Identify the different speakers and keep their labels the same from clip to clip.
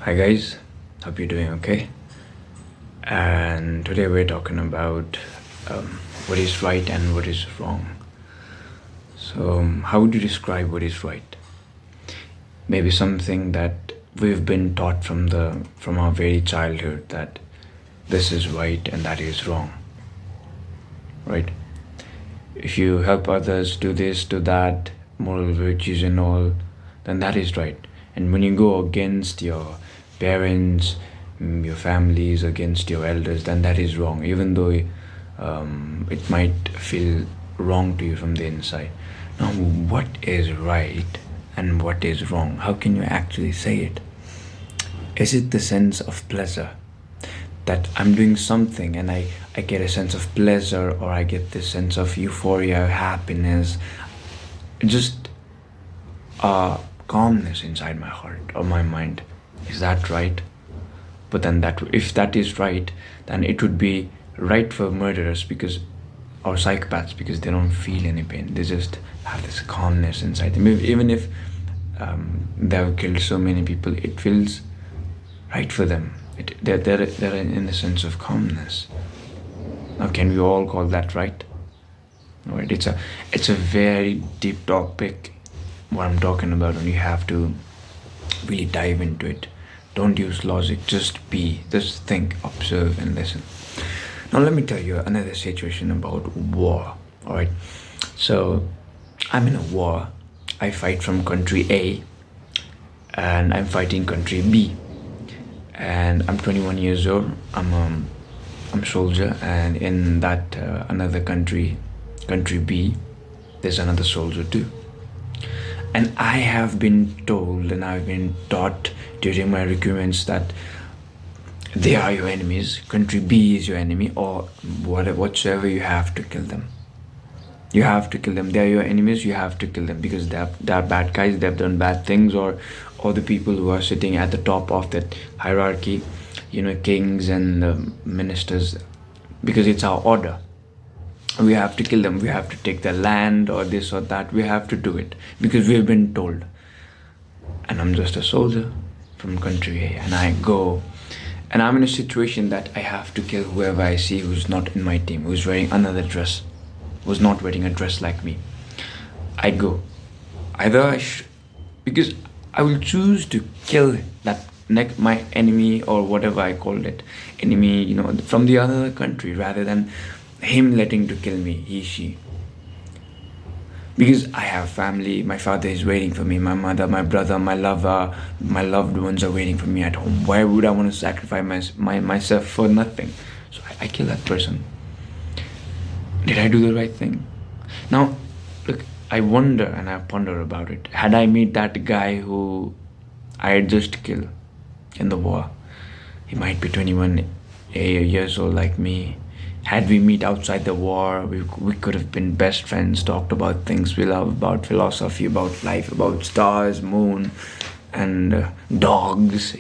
Speaker 1: Hi guys, hope you're doing okay. And today we're talking about what is right and what is wrong. So, how would you describe what is right? Maybe something that we've been taught from our very childhood that this is right and that is wrong. Right? If you help others do this, do that, moral virtues and all, then that is right. And when you go against your parents, your families, against your elders, then that is wrong, even though it might feel wrong to you from the inside. Now, what is right and what is wrong? How can you actually say it? Is it the sense of pleasure? That I'm doing something and I get a sense of pleasure, or I get this sense of euphoria, happiness, just calmness inside my heart or my mind. Is that right? But then if that is right, then it would be right for murderers or psychopaths, because they don't feel any pain. They just have this calmness inside them. Even if they have killed so many people, it feels right for them. They're in a sense of calmness. Now, can we all call that right? Right. It's a very deep topic, what I'm talking about, and you have to really dive into it. Don't use logic, just think, observe and listen. Now let me tell you another situation about war. Alright. So I'm in a war. I fight from country A and I'm fighting country B. And I'm 21 years old. I'm a soldier, and in that another country B, there's another soldier too. And I have been told and I've been taught during my recruitments that they are your enemies. Country B is your enemy, or whatsoever, you have to kill them. You have to kill them. They are your enemies. You have to kill them because they are bad guys. They have done bad things, or the people who are sitting at the top of that hierarchy, kings and ministers, because it's our order. We have to kill them. We have to take their land or this or that. We have to do it because we have been told. And I'm just a soldier from country A, and I go, and I'm in a situation that I have to kill whoever I see who's not in my team, who's wearing another dress, who's not wearing a dress like me. I go. Because I will choose to kill my enemy, or whatever I called it, enemy, from the other country, rather than him letting to kill me, he, she. Because I have family, my father is waiting for me, my mother, my brother, my lover, my loved ones are waiting for me at home. Why would I want to sacrifice myself for nothing? So I kill that person. Did I do the right thing? Now, look, I wonder and I ponder about it. Had I met that guy who I had just killed in the war, he might be 21 years old like me. Had we met outside the war, we could have been best friends, talked about things we love, about philosophy, about life, about stars, moon, and dogs,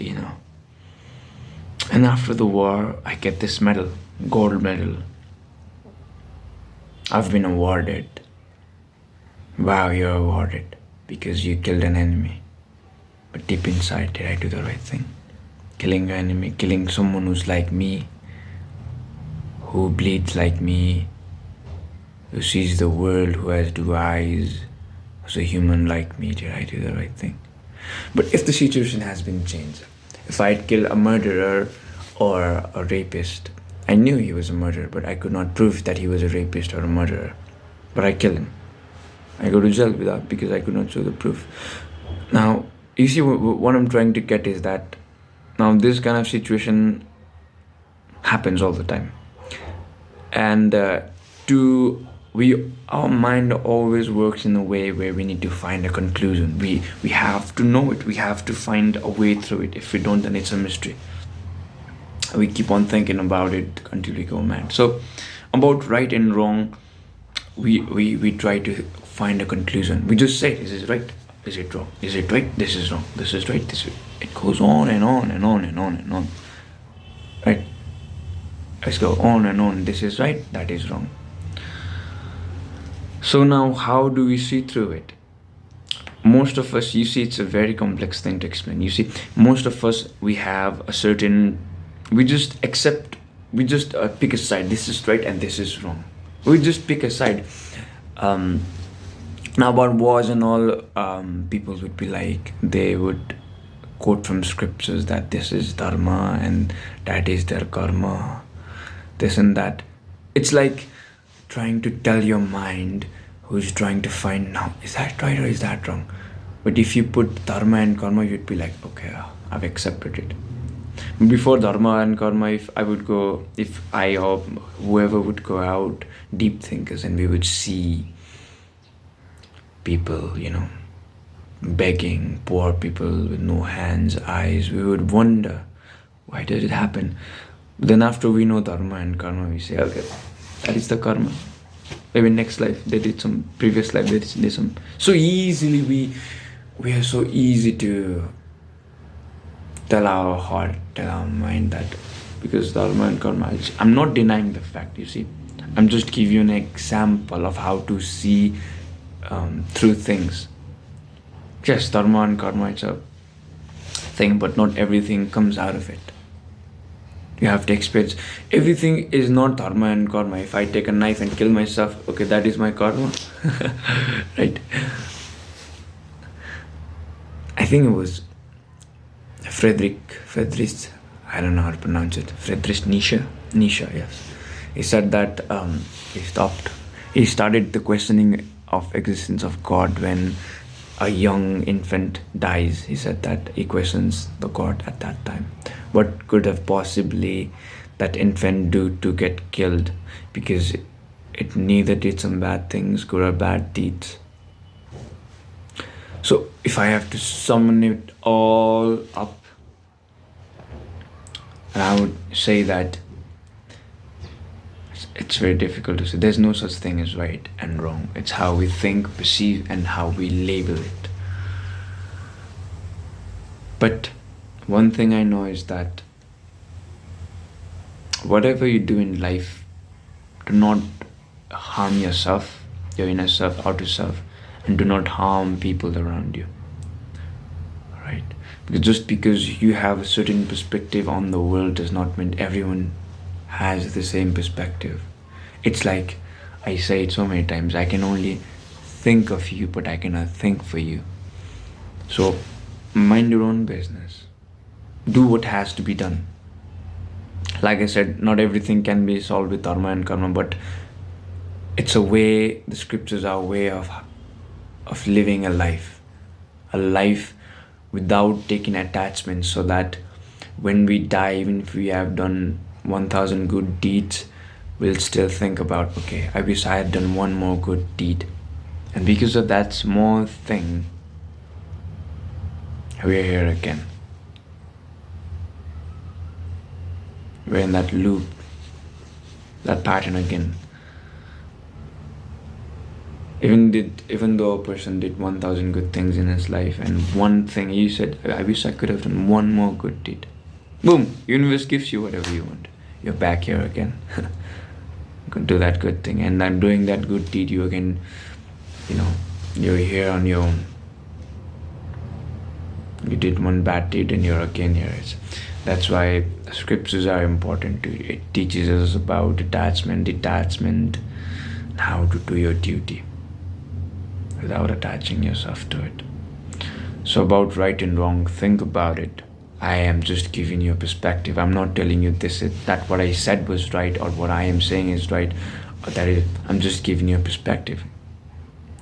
Speaker 1: And after the war, I get this medal, gold medal. I've been awarded. Wow, you're awarded because you killed an enemy. But deep inside, did I do the right thing? Killing an enemy, killing someone who's like me, who bleeds like me, who sees the world, who has two eyes, who's a human like me. Did I do the right thing? But if the situation has been changed, if I had killed a murderer or a rapist, I knew he was a murderer, but I could not prove that he was a rapist or a murderer. But I kill him. I go to jail because I could not show the proof. Now, you see, what I'm trying to get is that now this kind of situation happens all the time. And our mind always works in a way where we need to find a conclusion. We have to know it. We have to find a way through it. If we don't, then it's a mystery. We keep on thinking about it until we go mad. So, about right and wrong, we try to find a conclusion. We just say, is it right? Is it wrong? Is it right? This is wrong. This is right. It goes on and on and on and on and on. Right? Let's go on and on. This is right. That is wrong. So now, how do we see through it? most of us, you see, it's a very complex thing to explain. You see, most of us, we have a certain, we just accept, we just pick a side. This is right and this is wrong. We just pick a side. Now about wars and all, people would be like, they would quote from scriptures that this is dharma and that is their karma, this and that. It's like trying to tell your mind, who's trying to find, now is that right or is that wrong? But if you put dharma and karma, you'd be like, okay, I've accepted it. Before dharma and karma, if I or whoever would go out, deep thinkers, and we would see people, begging, poor people with no hands, eyes, we would wonder, why did it happen? Then after we know dharma and karma, we say, okay, that is the karma. Maybe next life they did some, previous life they did some. So easily we are so easy to tell our heart, tell our mind that because dharma and karma. I'm not denying the fact, you see. I'm just giving you an example of how to see through things. Yes, dharma and karma, it's a thing, but not everything comes out of it. You have to experience. Everything is not dharma and karma. If I take a knife and kill myself, okay, that is my karma. Right? I think it was Friedrich, I don't know how to pronounce it. Friedrich Nietzsche, yes. He said that he started the questioning of existence of God when a young infant dies. He said that he questions the God at that time. What could have possibly that infant do to get killed? Because it neither did some bad things, good or bad deeds. So if I have to summon it all up, and I would say that it's very difficult to say. There's no such thing as right and wrong. It's how we think, perceive, and how we label it. But one thing I know is that whatever you do in life, do not harm yourself, your inner self, outer self, and do not harm people around you. Right? Because just because you have a certain perspective on the world does not mean everyone has the same perspective. It's like I say it so many times, I can only think of you, but I cannot think for you. So mind your own business. Do what has to be done. Like I said, not everything can be solved with dharma and karma, but it's a way, the scriptures are a way of living a life without taking attachments, so that when we die, even if we have done 1,000 good deeds, we'll still think about, okay, I wish I had done one more good deed. And because of that small thing, we're here again. We're in that loop, that pattern again. Even though a person did 1,000 good things in his life, and one thing he said, I wish I could have done one more good deed. Boom, universe gives you whatever you want. You're back here again. You can do that good thing, and then doing that good deed, you again, you're here on your own. You did one bad deed and you're again here. That's why scriptures are important too. It teaches us about detachment, and how to do your duty without attaching yourself to it. So about right and wrong, think about it. I am just giving you a perspective. I'm not telling you that what I said was right, or what I am saying is right, or that is. I'm just giving you a perspective,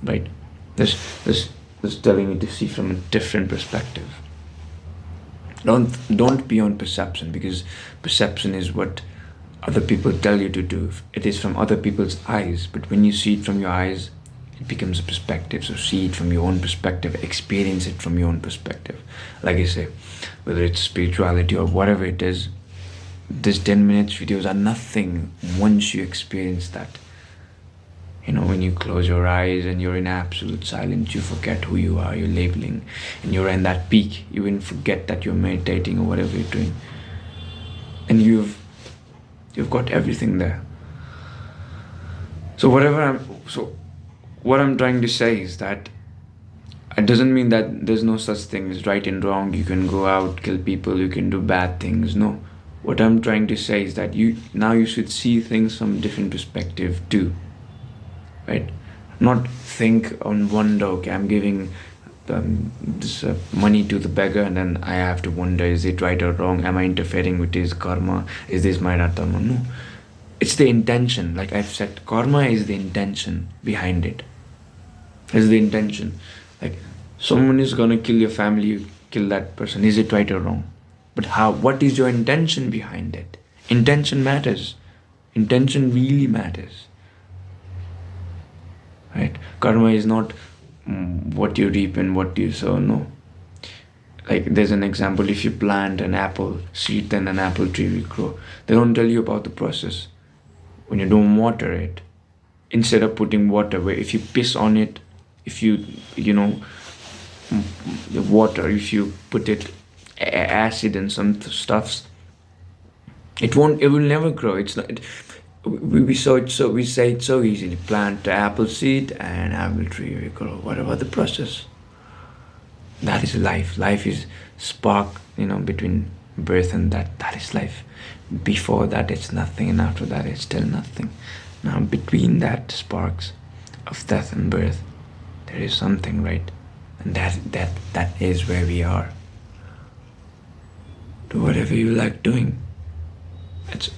Speaker 1: right? This telling you to see from a different perspective. Don't be on perception, because perception is what other people tell you to do. It is from other people's eyes, but when you see it from your eyes, it becomes a perspective. So see it from your own perspective, experience it from your own perspective. Like I say, whether it's spirituality or whatever it is, these 10 minutes videos are nothing once you experience that. When you close your eyes and you're in absolute silence, you forget who you are, you're labeling, and you're in that peak. You even forget that you're meditating or whatever you're doing. And you've got everything there. So what I'm trying to say is that It doesn't mean that there's no such thing as right and wrong. You can go out, kill people, you can do bad things. No. What I'm trying to say is that you should see things from a different perspective too. Right? Not think on wonder, okay, I'm giving this money to the beggar and then I have to wonder, is it right or wrong? Am I interfering with his karma? Is this my dharma? No. It's the intention. Like I've said, karma is the intention behind it. It's the intention. Like someone is gonna kill your family, you kill that person. Is it right or wrong? But how? What is your intention behind it? Intention matters. Intention really matters. Right? Karma is not what you reap and what you sow. No. Like there's an example, if you plant an apple seed, then an apple tree will grow. They don't tell you about the process. When you don't water it, instead of putting water, where if you piss on it, if you the water, if you put it acid and some stuffs, it will never grow. It's not. We say it so easily. Plant the apple seed and apple tree will grow. What about the process? That is life. Life is spark, between birth and that. That is life. Before that it's nothing, and after that it's still nothing. Now between that sparks of death and birth, there is something, right? And that is where we are. Do whatever you like doing.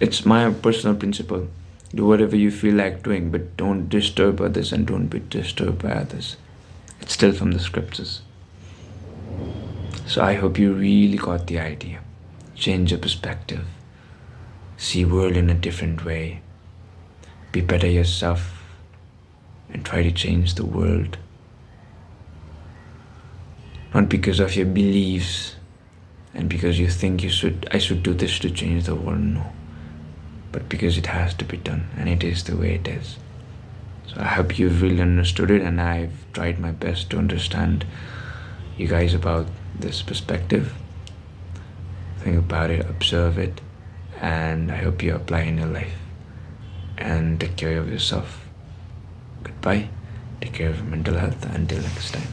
Speaker 1: It's my personal principle. Do whatever you feel like doing, but don't disturb others and don't be disturbed by others. It's still from the scriptures. So I hope you really got the idea. Change your perspective. See world in a different way. Be better yourself and try to change the world. Not because of your beliefs and because you think I should do this to change the world, no. But because it has to be done, and it is the way it is. So I hope you've really understood it, and I've tried my best to understand you guys about this perspective. Think about it, observe it, and I hope you apply in your life. And take care of yourself. Goodbye. Take care of your mental health. Until next time.